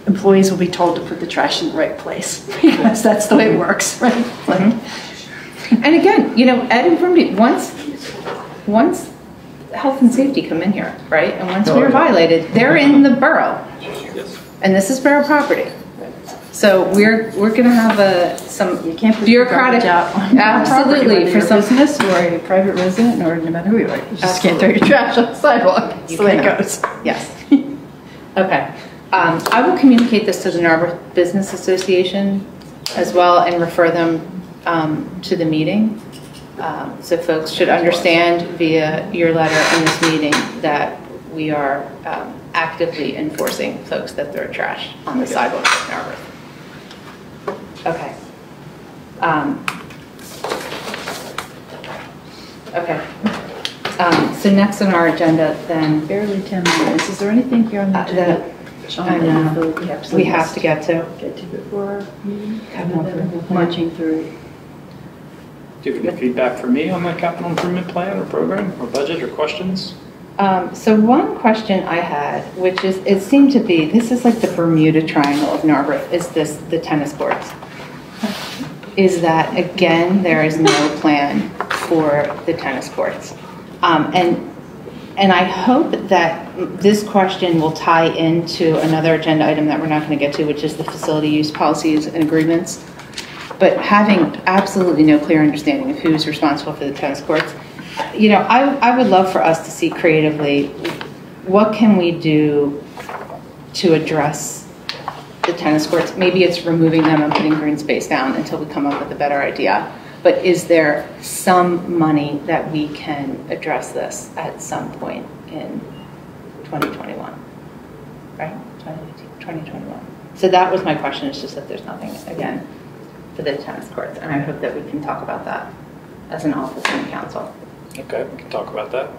C: employees will be told to put the trash in the right place because that's the way it works, right?
B: And again, you know, Ed informed me, once health and safety come in here, right? And once we're violated, they're in the borough. And this is borough property. So we're going to have some bureaucratic,
C: absolutely, for some business or a private resident, or no matter who you are, you just can't throw your trash on the sidewalk. That's the way it goes.
B: Yes. Okay. I will communicate this to the Narberth Business Association as well and refer them to the meeting. So folks should understand via your letter in this meeting that we are actively enforcing folks that throw trash on the sidewalk of Narberth. Okay. So next on our agenda then.
C: Barely 10 minutes. Is there anything here on the agenda?
B: I know. We have to get to
C: before our meeting. Marching through.
A: Do you have any feedback for me on my capital improvement plan or program or budget or questions?
B: So one question I had, which is, it seemed to be, this is like the Bermuda Triangle of Narberth, is the tennis courts. Is that, again, there is no plan for the tennis courts. And I hope that this question will tie into another agenda item that we're not going to get to, which is the facility use policies and agreements. But having absolutely no clear understanding of who's responsible for the tennis courts, you know, I would love for us to see creatively, what can we do to address the tennis courts? Maybe it's removing them and putting green space down until we come up with a better idea. But is there some money that we can address this at some point in 2021, right? 2021. So that was my question. It's just that there's nothing, again, for the tennis courts. And I hope that we can talk about that as an office and council.
A: Okay, we can talk about that.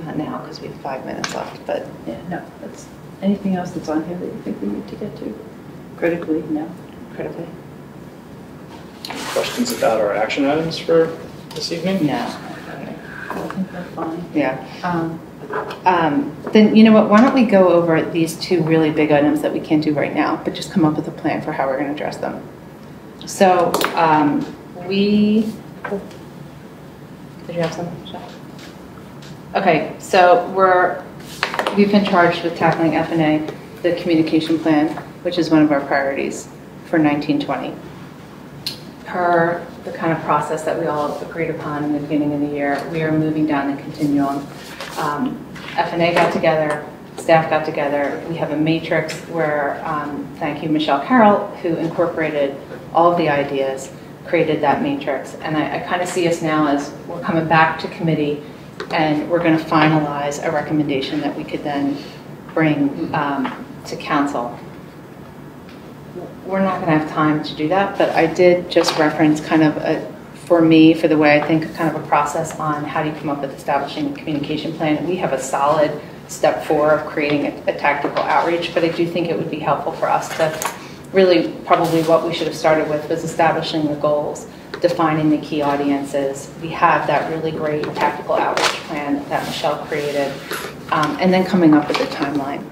B: Not now, because we have 5 minutes left, but.
C: Yeah, no, that's, anything else that's on here that you think we need to get to? Critically, no.
B: Critically?
A: Questions about our action items for this evening?
B: No.
C: I think we're fine.
B: Yeah. Then, you know what, why don't we go over these two really big items that we can't do right now, but just come up with a plan for how we're going to address them. So, did you have something, Michelle? Okay, so we've been charged with tackling F&A, the communication plan, which is one of our priorities for 1920. Per the kind of process that we all agreed upon in the beginning of the year, we are moving down the continuum. F&A got together, staff got together. We have a matrix where, thank you, Michelle Carroll, who incorporated all of the ideas, created that matrix. And I kind of see us now as we're coming back to committee and we're going to finalize a recommendation that we could then bring to council. We're not going to have time to do that, but I did just reference kind of for me, for the way I think, kind of a process on how do you come up with establishing a communication plan. We have a solid step 4 of creating a tactical outreach, but I do think it would be helpful for us to really, probably what we should have started with was establishing the goals, defining the key audiences. We have that really great tactical outreach plan that Michelle created, and then coming up with a timeline.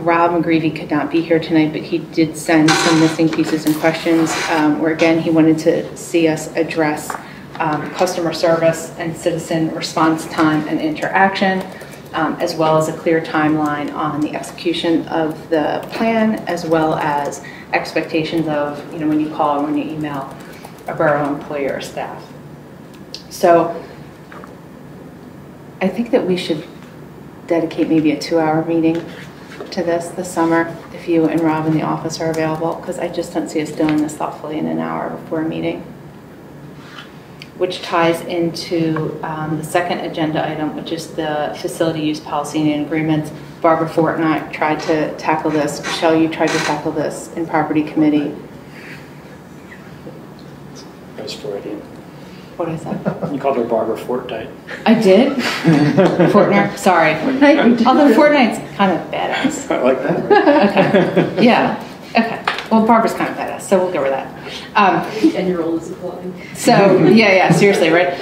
B: Rob McGreevy could not be here tonight, but he did send some missing pieces and questions where, again, he wanted to see us address customer service and citizen response time and interaction, as well as a clear timeline on the execution of the plan, as well as expectations of, when you call or when you email a borough employee or staff. So I think that we should dedicate maybe a 2-hour meeting to this summer, if you and Rob in the office are available, because I just don't see us doing this thoughtfully in an hour before a meeting, which ties into the second agenda item, which is the facility use policy and agreement. Barbara Fort and I tried to tackle this. Michelle, you tried to tackle this in property committee.
I: That's Freudian.
B: What is that?
I: You called her Barbara Fortnite.
B: I did? Fortner, sorry. Although Fortnite's kind of badass.
I: I like that.
B: Okay, yeah, okay. Well, Barbara's kind of badass, so we'll go with that.
E: And your role is applying.
B: So, yeah, seriously, right?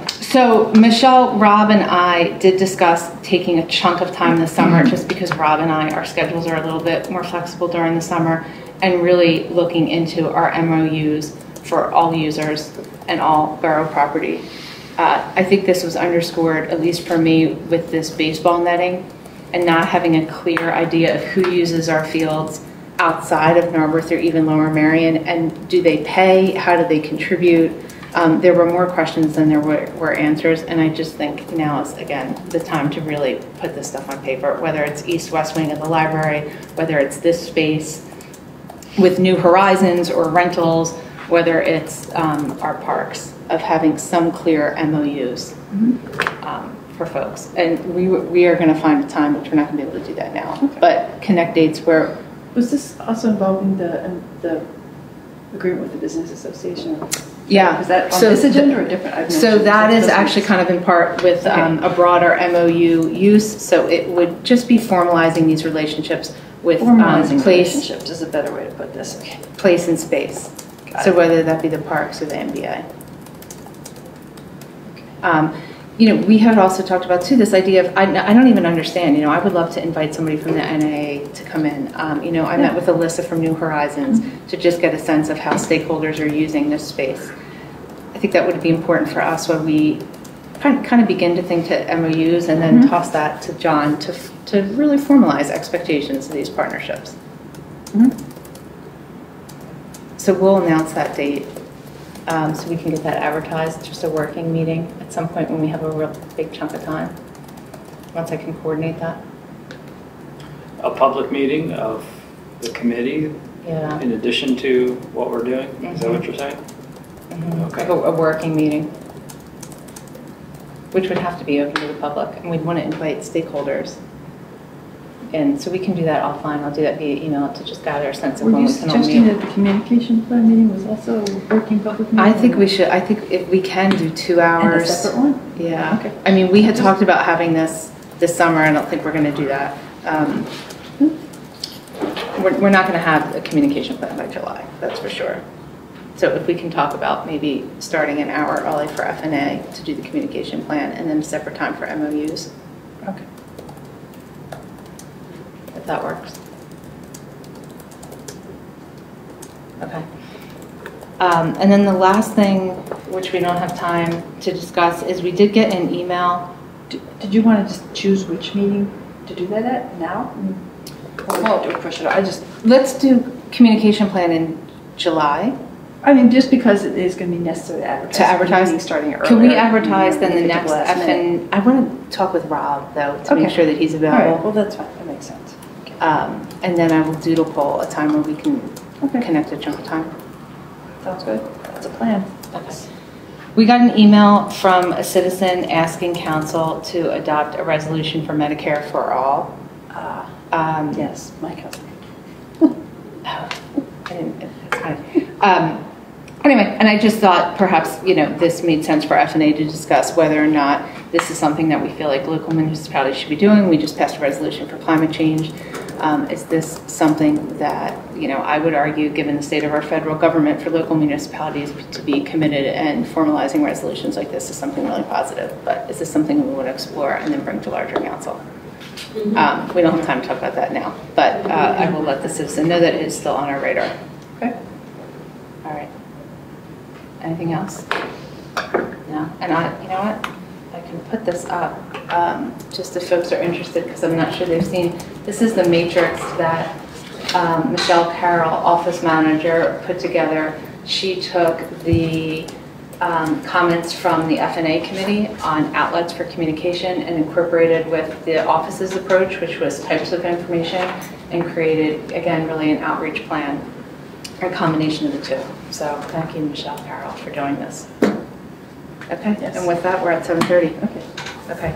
B: So Michelle, Rob, and I did discuss taking a chunk of time this summer, just because Rob and I, our schedules are a little bit more flexible during the summer, and really looking into our MOUs for all users and all borough property. I think this was underscored, at least for me, with this baseball netting and not having a clear idea of who uses our fields outside of Narberth or even Lower Merion, and do they pay, how do they contribute? There were more questions than there were answers, and I just think now is, again, the time to really put this stuff on paper, whether it's east-west wing of the library, whether it's this space with New Horizons or rentals, whether it's our parks, of having some clear MOUs for folks. And we are going to find a time, which we're not going to be able to do that now, but connect dates where...
C: Was this also involving the agreement with the business association?
B: Yeah.
C: Is that on this agenda or different?
B: So that is actually kind of in part with a broader MOU use. So it would just be formalizing these relationships with place.
C: Relationships is a better way to put this. Okay.
B: Place and space. So whether that be the parks or the MBA. We had also talked about too this idea of, I don't even understand, I would love to invite somebody from the NAA to come in. I met with Alyssa from New Horizons to just get a sense of how stakeholders are using this space. I think that would be important for us when we kind of begin to think to MOUs and then toss that to John to really formalize expectations of these partnerships. So we'll announce that date so we can get that advertised, just a working meeting at some point when we have a real big chunk of time, once I can coordinate that.
I: A public meeting of the committee in addition to what we're doing? Is that what you're saying? Okay.
B: Like a working meeting, which would have to be open to the public, and we'd want to invite stakeholders. And so we can do that offline. I'll do that via email to just gather a sense of when we can all meet.
C: Were you suggesting that the communication plan meeting was also a working public meeting?
B: I think we should. I think if we can do 2 hours.
C: And a separate one?
B: Yeah.
C: Okay.
B: I mean, we had talked about having this summer. I don't think we're going to do that. We're not going to have a communication plan by July. That's for sure. So if we can talk about maybe starting an hour early for FNA to do the communication plan, and then a separate time for MOUs.
C: Okay.
B: If that works. Okay. And then the last thing, which we don't have time to discuss, is we did get an email.
C: Did you want to just choose which meeting to do that at now? Or push it out?
B: Let's do communication plan in July.
C: I mean, just because it is going to be necessary to advertise. Starting earlier.
B: Can we advertise then the next FN? I want to talk with Rob, though, to make sure that he's available.
C: All right, well, that's fine. That makes sense.
B: And then I will doodle poll a time where we can connect a chunk of time.
C: Sounds good. That's a plan.
B: Okay. We got an email from a citizen asking council to adopt a resolution for Medicare for all.
C: Yes, my cousin.
B: It's fine. Anyway, and I just thought perhaps, this made sense for F&A to discuss whether or not this is something that we feel like local municipalities should be doing. We just passed a resolution for climate change. Is this something that, I would argue, given the state of our federal government, for local municipalities to be committed and formalizing resolutions like this is something really positive. But is this something we want to explore and then bring to larger council? We don't have time to talk about that now, but I will let the citizen know that it is still on our radar. Okay. All right. Anything else? No. And you know what? I can put this up just if folks are interested, because I'm not sure they've seen. This is the matrix that Michelle Carroll, office manager, put together. She took the comments from the F&A committee on outlets for communication and incorporated with the office's approach, which was types of information, and created, again, really an outreach plan, a combination of the two. So thank you, Michelle Carroll, for doing this. Okay,
C: Yes.
B: and with that, we're at 7:30. Okay. Okay.